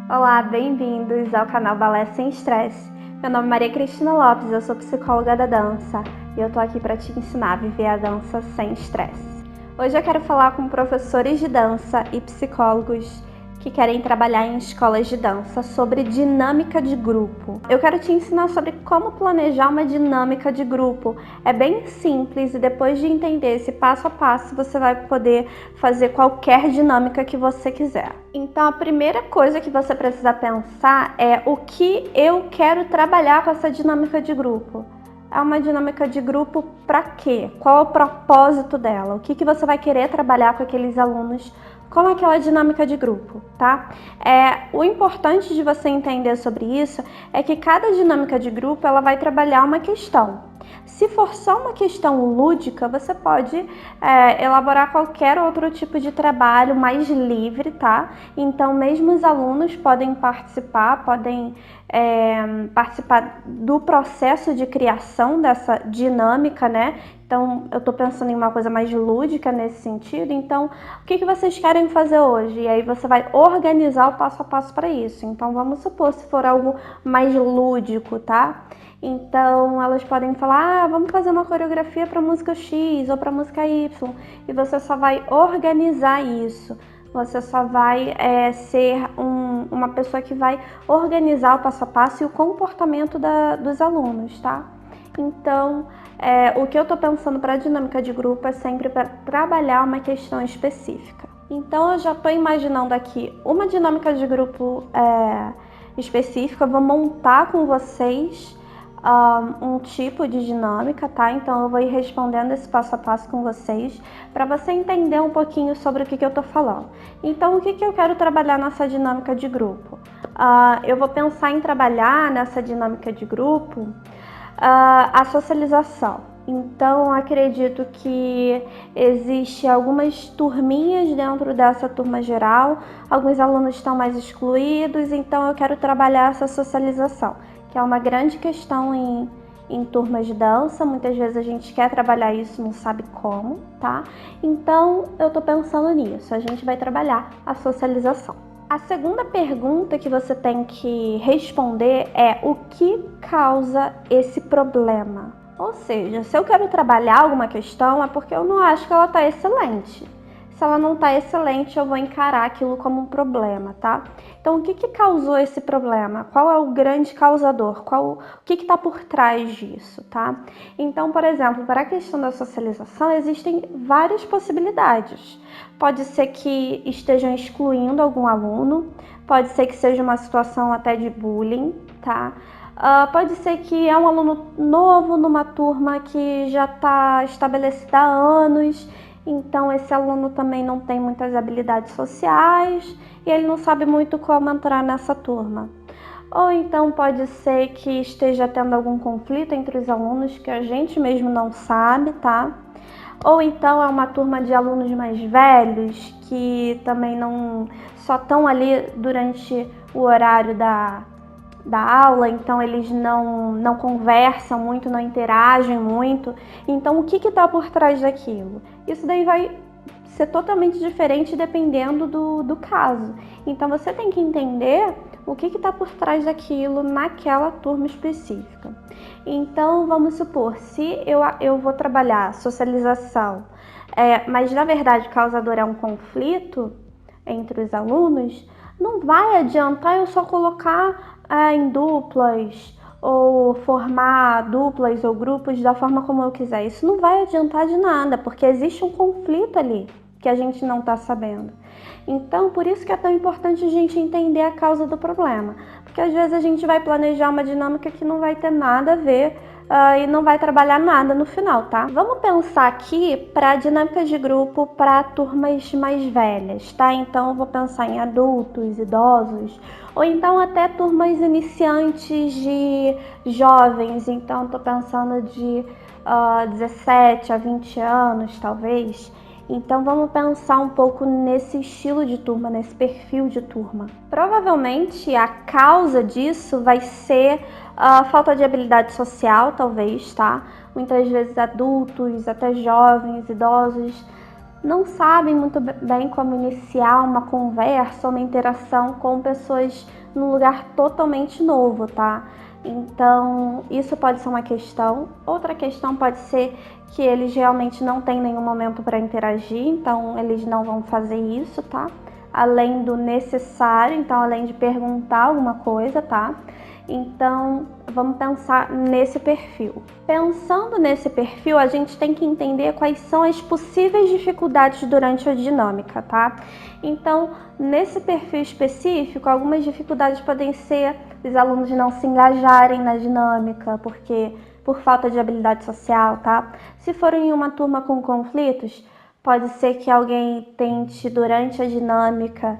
Olá, bem-vindos ao canal Balé Sem Estresse. Meu nome é Maria Cristina Lopes, eu sou psicóloga da dança e eu tô aqui para te ensinar a viver a dança sem estresse. Hoje eu quero falar com professores de dança e psicólogos que querem trabalhar em escolas de dança sobre dinâmica de grupo. Eu quero te ensinar sobre como planejar uma dinâmica de grupo. É bem simples e depois de entender esse passo a passo, você vai poder fazer qualquer dinâmica que você quiser. Então, a primeira coisa que você precisa pensar é o que eu quero trabalhar com essa dinâmica de grupo. É uma dinâmica de grupo para quê? Qual é o propósito dela? O que você vai querer trabalhar com aqueles alunos com aquela dinâmica de grupo, tá? O importante de você entender sobre isso é que cada dinâmica de grupo ela vai trabalhar uma questão. Se for só uma questão lúdica, você pode elaborar qualquer outro tipo de trabalho mais livre, tá? Então, mesmo os alunos podem participar do processo de criação dessa dinâmica, né? Então, eu tô pensando em uma coisa mais lúdica nesse sentido. Então, o que vocês querem fazer hoje? E aí você vai organizar o passo a passo para isso. Então, vamos supor se for algo mais lúdico, tá? Então, elas podem falar, vamos fazer uma coreografia para música X ou para música Y. E você só vai organizar isso. Você só vai ser uma pessoa que vai organizar o passo a passo e o comportamento dos alunos, tá? Então, o que eu tô pensando para a dinâmica de grupo é sempre para trabalhar uma questão específica. Então, eu já tô imaginando aqui uma dinâmica de grupo específica, eu vou montar com vocês um tipo de dinâmica, tá? Então, eu vou ir respondendo esse passo a passo com vocês para você entender um pouquinho sobre o que eu tô falando. Então, o que eu quero trabalhar nessa dinâmica de grupo? Eu vou pensar em trabalhar nessa dinâmica de grupo a socialização. Então, acredito que existe algumas turminhas dentro dessa turma geral, alguns alunos estão mais excluídos, então eu quero trabalhar essa socialização, que é uma grande questão em turmas de dança. Muitas vezes a gente quer trabalhar isso, não sabe como, tá? Então, eu tô pensando nisso, a gente vai trabalhar a socialização. A segunda pergunta que você tem que responder é o que causa esse problema? Ou seja, se eu quero trabalhar alguma questão é porque eu não acho que ela está excelente. Se ela não está excelente, eu vou encarar aquilo como um problema, tá? Então, o que causou esse problema? Qual é o grande causador? O que está por trás disso, tá? Então, por exemplo, para a questão da socialização, existem várias possibilidades. Pode ser que estejam excluindo algum aluno, pode ser que seja uma situação até de bullying, tá? Pode ser que é um aluno novo numa turma que já está estabelecida há anos, então esse aluno também não tem muitas habilidades sociais e ele não sabe muito como entrar nessa turma. Ou então pode ser que esteja tendo algum conflito entre os alunos que a gente mesmo não sabe, tá? Ou então é uma turma de alunos mais velhos que também não só estão ali durante o horário da aula, então eles não conversam muito, não interagem muito. Então, o que está por trás daquilo? Isso daí vai ser totalmente diferente dependendo do caso. Então, você tem que entender o que está por trás daquilo naquela turma específica. Então, vamos supor, se eu vou trabalhar socialização, mas na verdade o causador é um conflito entre os alunos, não vai adiantar eu só colocar em duplas ou formar duplas ou grupos da forma como eu quiser. Isso não vai adiantar de nada, porque existe um conflito ali que a gente não está sabendo. Então, por isso que é tão importante a gente entender a causa do problema, porque às vezes a gente vai planejar uma dinâmica que não vai ter nada a ver e não vai trabalhar nada no final, tá? Vamos pensar aqui para dinâmica de grupo para turmas mais velhas, tá? Então, eu vou pensar em adultos, idosos, ou então até turmas iniciantes de jovens. Então, estou pensando de 17 a 20 anos, talvez. Então, vamos pensar um pouco nesse estilo de turma, nesse perfil de turma. Provavelmente, a causa disso vai ser a falta de habilidade social, talvez, tá? Muitas vezes adultos, até jovens, idosos, não sabem muito bem como iniciar uma conversa, uma interação com pessoas num lugar totalmente novo, tá? Então, isso pode ser uma questão. Outra questão pode ser que eles realmente não têm nenhum momento para interagir, então eles não vão fazer isso, tá? Além do necessário, então além de perguntar alguma coisa, tá? Então, vamos pensar nesse perfil. Pensando nesse perfil, a gente tem que entender quais são as possíveis dificuldades durante a dinâmica, tá? Então, nesse perfil específico, algumas dificuldades podem ser os alunos não se engajarem na dinâmica, porque por falta de habilidade social, tá? Se forem em uma turma com conflitos, pode ser que alguém tente, durante a dinâmica,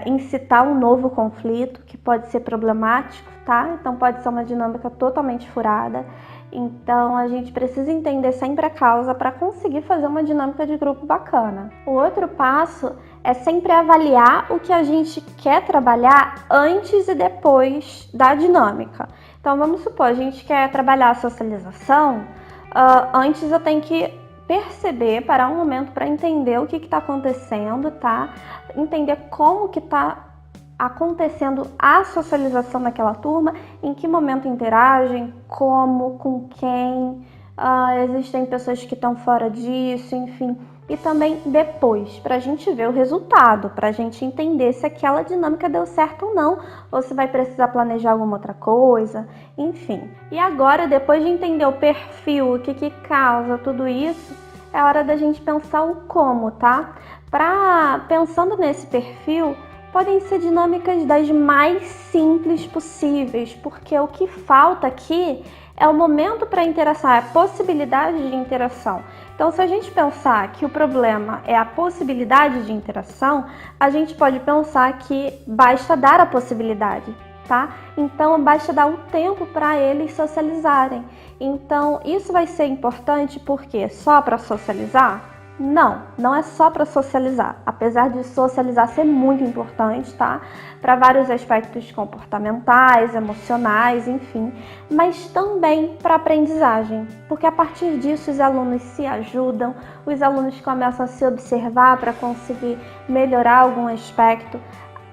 incitar um novo conflito, que pode ser problemático, tá? Então pode ser uma dinâmica totalmente furada. Então a gente precisa entender sempre a causa para conseguir fazer uma dinâmica de grupo bacana. O outro passo é sempre avaliar o que a gente quer trabalhar antes e depois da dinâmica. Então vamos supor, a gente quer trabalhar a socialização, antes eu tenho que perceber, parar um momento para entender o que está acontecendo, tá? Entender como que está acontecendo a socialização daquela turma, em que momento interagem, como, com quem, existem pessoas que estão fora disso, enfim. E também depois, para a gente ver o resultado, para a gente entender se aquela dinâmica deu certo ou não, ou se vai precisar planejar alguma outra coisa, enfim. E agora, depois de entender o perfil, o que causa tudo isso, é hora da gente pensar o como, tá? Pensando nesse perfil, podem ser dinâmicas das mais simples possíveis, porque o que falta aqui é o momento para interação, é a possibilidade de interação. Então, se a gente pensar que o problema é a possibilidade de interação, a gente pode pensar que basta dar a possibilidade, tá? Então, basta dar o tempo para eles socializarem. Então, isso vai ser importante porque só para socializar? Não é só para socializar, apesar de socializar ser muito importante, tá? Para vários aspectos comportamentais, emocionais, enfim, mas também para aprendizagem, porque a partir disso os alunos se ajudam, os alunos começam a se observar para conseguir melhorar algum aspecto.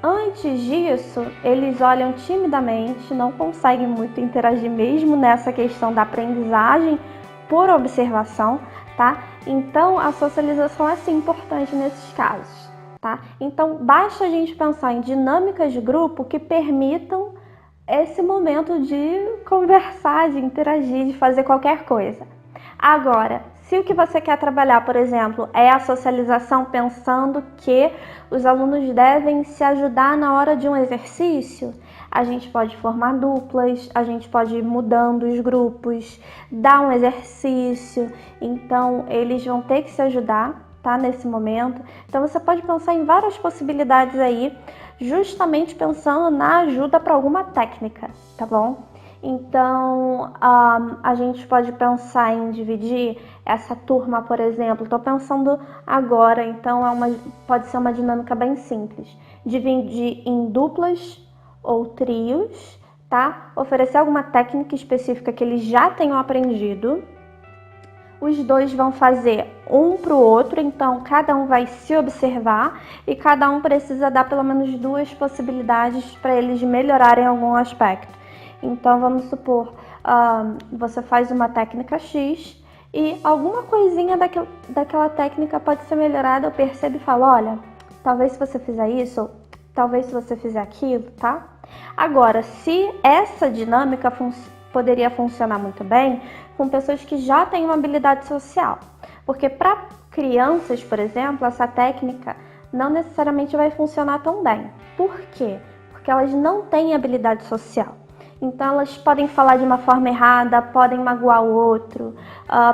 Antes disso, eles olham timidamente, não conseguem muito interagir mesmo nessa questão da aprendizagem por observação, tá? Então, a socialização é sim importante nesses casos, tá? Então, basta a gente pensar em dinâmicas de grupo que permitam esse momento de conversar, de interagir, de fazer qualquer coisa. Agora, se o que você quer trabalhar, por exemplo, é a socialização pensando que os alunos devem se ajudar na hora de um exercício, a gente pode formar duplas, a gente pode ir mudando os grupos, dar um exercício, então eles vão ter que se ajudar, tá, nesse momento. Então você pode pensar em várias possibilidades aí, justamente pensando na ajuda para alguma técnica, tá bom? Então, a gente pode pensar em dividir essa turma, por exemplo, estou pensando agora, então pode ser uma dinâmica bem simples. Dividir em duplas ou trios, tá? Oferecer alguma técnica específica que eles já tenham aprendido. Os dois vão fazer um para o outro, então cada um vai se observar e cada um precisa dar pelo menos 2 possibilidades para eles melhorarem algum aspecto. Então, vamos supor, você faz uma técnica X e alguma coisinha daquela técnica pode ser melhorada. Eu percebo e falo, olha, talvez se você fizer isso, talvez se você fizer aquilo, tá? Agora, se essa dinâmica poderia funcionar muito bem com pessoas que já têm uma habilidade social. Porque para crianças, por exemplo, essa técnica não necessariamente vai funcionar tão bem. Por quê? Porque elas não têm habilidade social. Então elas podem falar de uma forma errada, podem magoar o outro,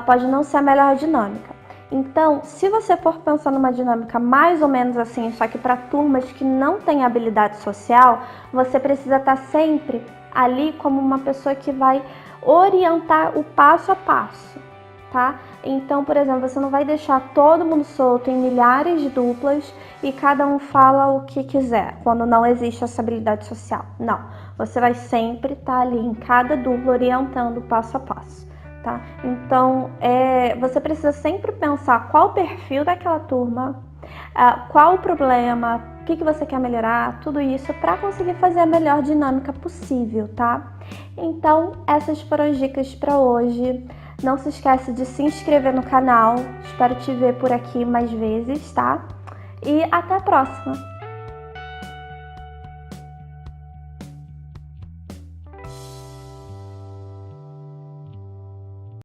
pode não ser a melhor dinâmica. Então, se você for pensar numa dinâmica mais ou menos assim, só que para turmas que não têm habilidade social, você precisa estar sempre ali como uma pessoa que vai orientar o passo a passo, tá? Então, por exemplo, você não vai deixar todo mundo solto em milhares de duplas e cada um fala o que quiser, quando não existe essa habilidade social. Não, você vai sempre estar ali em cada dupla orientando passo a passo, tá? Então, você precisa sempre pensar qual o perfil daquela turma, qual o problema, o que você quer melhorar, tudo isso para conseguir fazer a melhor dinâmica possível, tá? Então, essas foram as dicas para hoje. Não se esquece de se inscrever no canal. Espero te ver por aqui mais vezes, tá? E até a próxima!